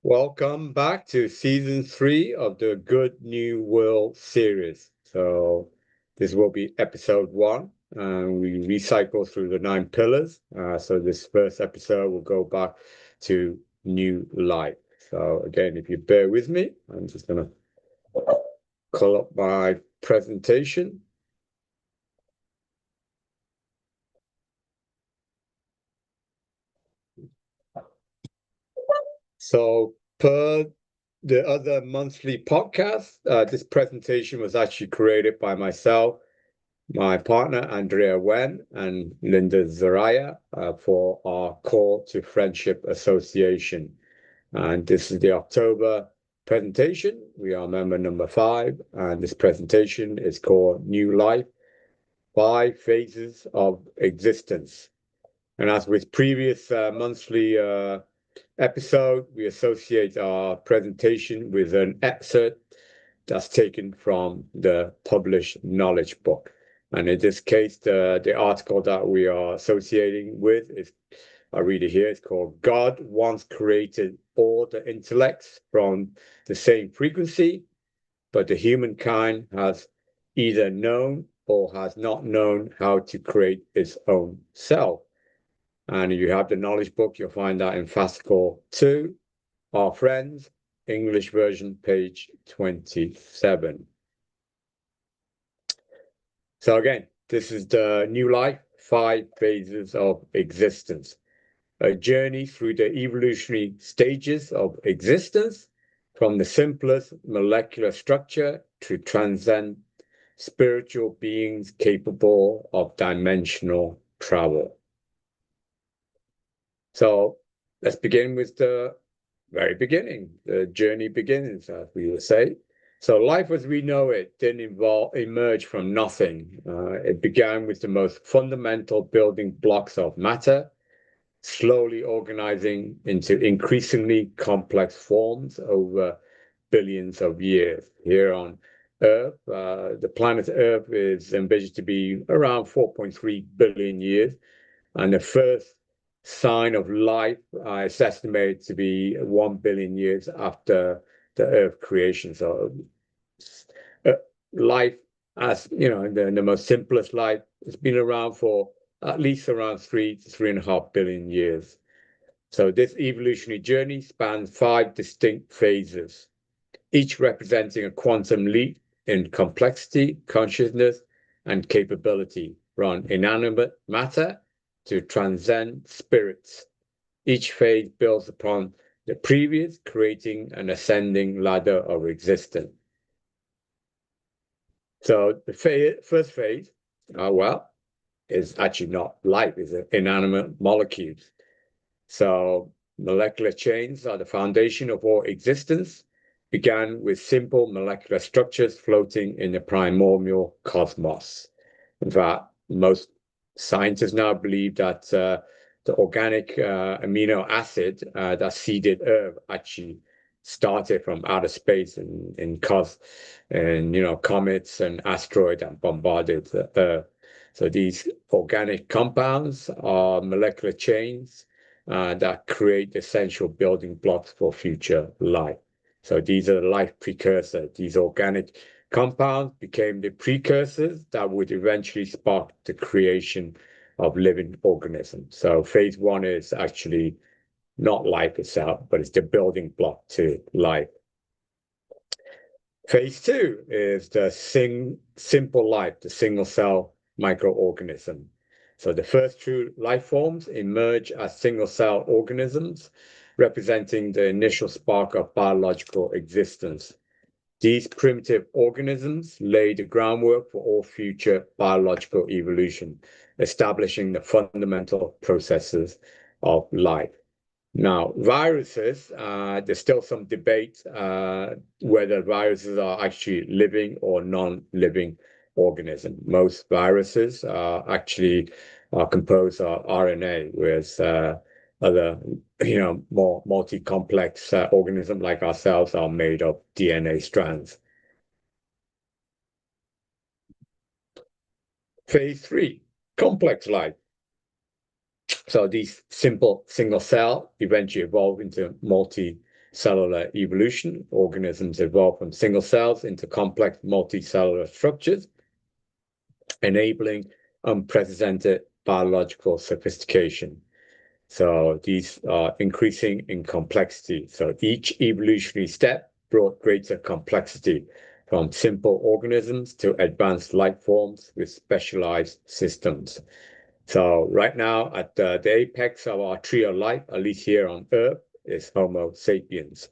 Welcome back to season 3 of the Good New World series. So this will be episode 1, and we recycle through the 9 pillars. So this first episode will go back to new life. So again, if you bear with me, I'm just going to call up my presentation. So per the other monthly podcast, this presentation was actually created by myself, my partner Andrea Wen, and Linda Zaraya for our Call to Friendship Association. And this is the October presentation. We are member number 5, and this presentation is called New Life, 5 Phases of Existence. And as with previous monthly episode, we associate our presentation with an excerpt that's taken from the published knowledge book. And in this case, the article that we are associating with is, I read it here, it's called God Once Created All the Intellects from the Same Frequency, but the humankind has either known or has not known how to create its own self. And if you have the knowledge book, you'll find that in fascicle 2, Our Friends, English version, page 27. So again, this is the New Life, 5 Phases of Existence, a journey through the evolutionary stages of existence, from the simplest molecular structure to transcend spiritual beings capable of dimensional travel. So let's begin with the very beginning. The journey begins, as we would say. So life as we know it didn't emerge from nothing. It began with the most fundamental building blocks of matter, slowly organizing into increasingly complex forms over billions of years. Here on Earth, the planet Earth is envisioned to be around 4.3 billion years, and the first sign of life is estimated to be 1 billion years after the Earth creation. So life, as you know, the most simplest life, has been around for at least around 3 to 3.5 billion years. So this evolutionary journey spans 5 distinct phases, each representing a quantum leap in complexity, consciousness, and capability from inanimate matter to transcend spirits. Each phase builds upon the previous, creating an ascending ladder of existence. So the first phase, is actually not life, it's inanimate molecules. So molecular chains are the foundation of all existence, began with simple molecular structures floating in the primordial cosmos. In fact, most scientists now believe that the organic amino acid that seeded Earth actually started from outer space in comets and asteroids that bombarded Earth. So these organic compounds are molecular chains that create the essential building blocks for future life. So these are the life precursors. These organic compounds became the precursors that would eventually spark the creation of living organisms. So phase 1 is actually not life itself, but it's the building block to life. Phase 2 is the simple life, the single cell microorganism. So the first true life forms emerge as single cell organisms, representing the initial spark of biological existence. These primitive organisms lay the groundwork for all future biological evolution, establishing the fundamental processes of life. Now, viruses, there's still some debate whether viruses are actually living or non-living organisms. Most viruses are actually composed of RNA, whereas other, more multi-complex organisms like ourselves are made of DNA strands. Phase 3, complex life. So these simple single cell eventually evolve into multi cellular evolution. Organisms evolve from single cells into complex multicellular structures, enabling unprecedented biological sophistication. So these are increasing in complexity. So each evolutionary step brought greater complexity, from simple organisms to advanced life forms with specialized systems. So right now, at the apex of our tree of life, at least here on Earth, is Homo sapiens,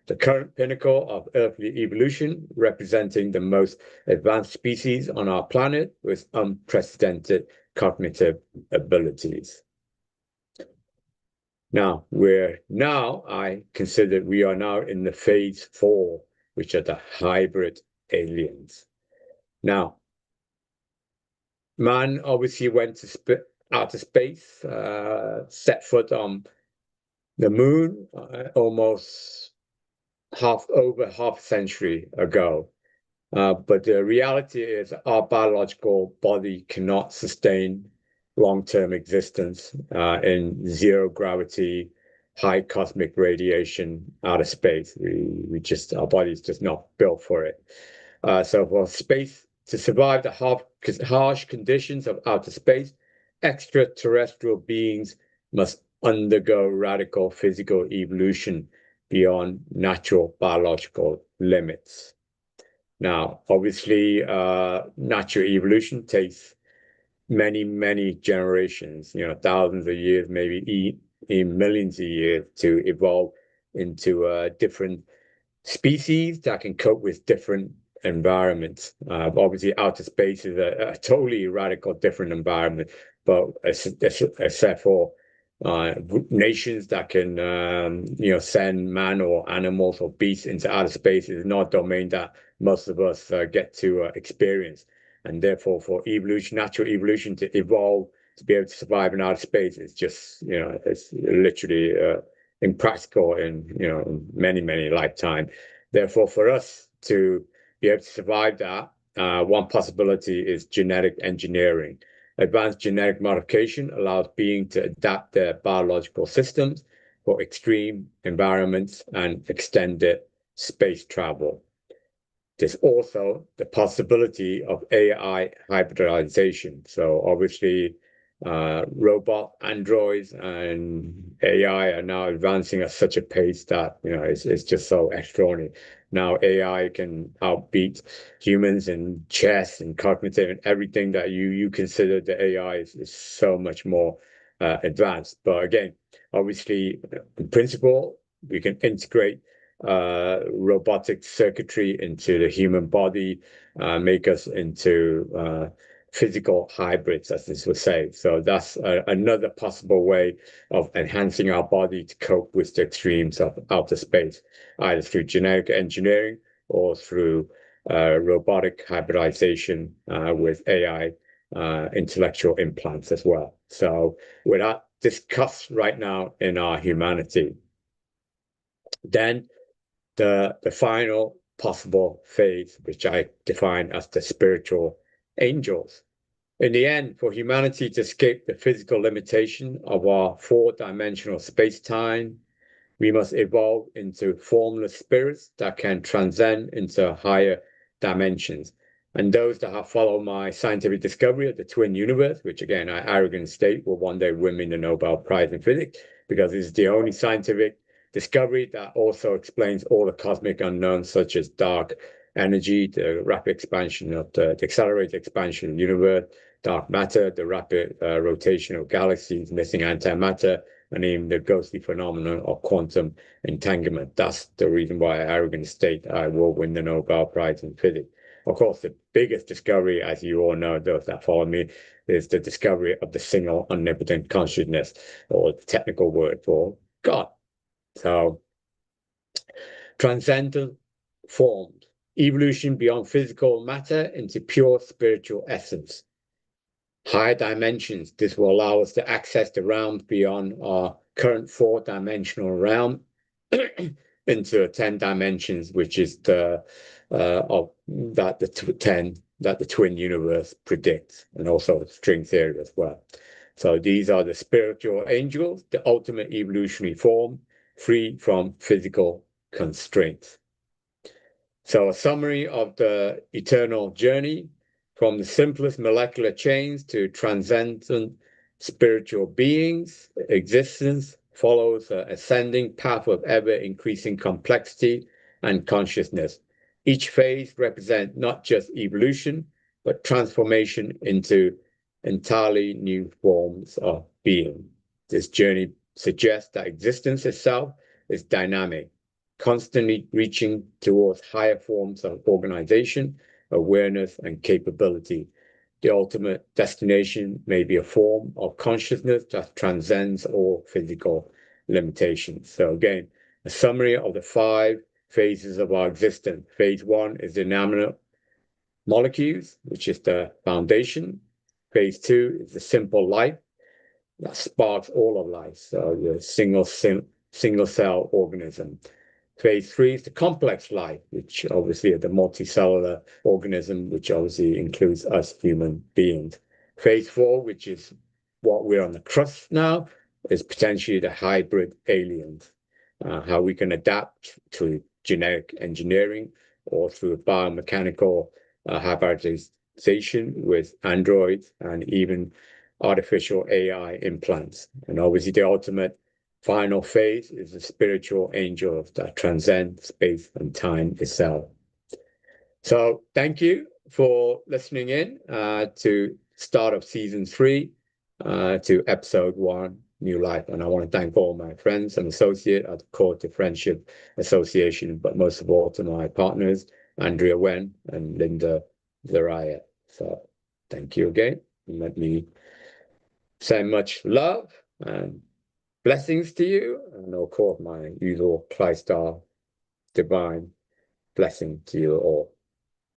the current pinnacle of earthly evolution, representing the most advanced species on our planet with unprecedented cognitive abilities. Now, I consider we are now in the phase 4, which are the hybrid aliens. Now, man obviously went to outer space, set foot on the moon almost over half a century ago. But the reality is our biological body cannot sustain long-term existence in zero gravity, high cosmic radiation outer space. Our body is just not built for it. So for space to survive the harsh conditions of outer space, extraterrestrial beings must undergo radical physical evolution beyond natural biological limits. Now, obviously, natural evolution takes many, many generations, thousands of years, maybe in millions of years to evolve into different species that can cope with different environments. Obviously, outer space is a totally radical different environment, but except for nations that can, send man or animals or beasts into outer space is not a domain that most of us get to experience. And therefore, for natural evolution to evolve to be able to survive in outer space is just, it's literally impractical in many, many lifetimes. Therefore, for us to be able to survive that, one possibility is genetic engineering. Advanced genetic modification allows beings to adapt their biological systems for extreme environments and extended space travel. There's also the possibility of AI hybridization. So obviously, robot androids and AI are now advancing at such a pace that it's just so extraordinary. Now AI can outbeat humans in chess and cognitive and everything that you consider the AI is so much more advanced. But again, obviously, in principle, we can integrate robotic circuitry into the human body, make us into physical hybrids, as this would say. So that's another possible way of enhancing our body to cope with the extremes of outer space, either through genetic engineering or through robotic hybridization with AI intellectual implants as well. So we're not discussed right now in our humanity. Then the final possible phase, which I define as the spiritual angels. In the end, for humanity to escape the physical limitation of our four-dimensional space-time, we must evolve into formless spirits that can transcend into higher dimensions. And those that have followed my scientific discovery of the twin universe, which again I arrogantly state will one day win me the Nobel Prize in Physics, because it's the only scientific discovery that also explains all the cosmic unknowns, such as dark energy, the rapid expansion of the accelerated expansion of the universe, dark matter, the rapid rotation of galaxies, missing antimatter, and even the ghostly phenomenon of quantum entanglement. That's the reason why I arrogantly state I will win the Nobel Prize in Physics. Of course, the biggest discovery, as you all know, those that follow me, is the discovery of the single omnipotent consciousness, or the technical word for God. So, transcendent formed, evolution beyond physical matter into pure spiritual essence. Higher dimensions, this will allow us to access the realms beyond our current four-dimensional realm into 10 dimensions, which is the twin universe predicts, and also string theory as well. So these are the spiritual angels, the ultimate evolutionary form, free from physical constraints. So a summary of the eternal journey from the simplest molecular chains to transcendent spiritual beings. Existence follows an ascending path of ever-increasing complexity and consciousness. Each phase represents not just evolution, but transformation into entirely new forms of being. This journey suggests that existence itself is dynamic, constantly reaching towards higher forms of organization, awareness, and capability. The ultimate destination may be a form of consciousness that transcends all physical limitations. So again, a summary of the 5 phases of our existence. Phase 1 is the inanimate molecules, which is the foundation. Phase 2 is the simple life that sparks all of life, so the single cell organism. Phase 3 is the complex life, which obviously is the multicellular organism, which obviously includes us human beings. Phase 4, which is what we're on the cusp now, is potentially the hybrid aliens, how we can adapt to genetic engineering or through biomechanical hybridization with androids and even artificial AI implants. And obviously the ultimate final phase is the spiritual angel that transcends space and time itself. So thank you for listening in to start of season 3 to episode 1, New Life. And I want to thank all my friends and associates at the Core to Friendship Association, but most of all to my partners, Andrea Wen and Linda Zaraya. So thank you again. And let me send much love and blessings to you, and of course my usual Tri-Star divine blessing to you all.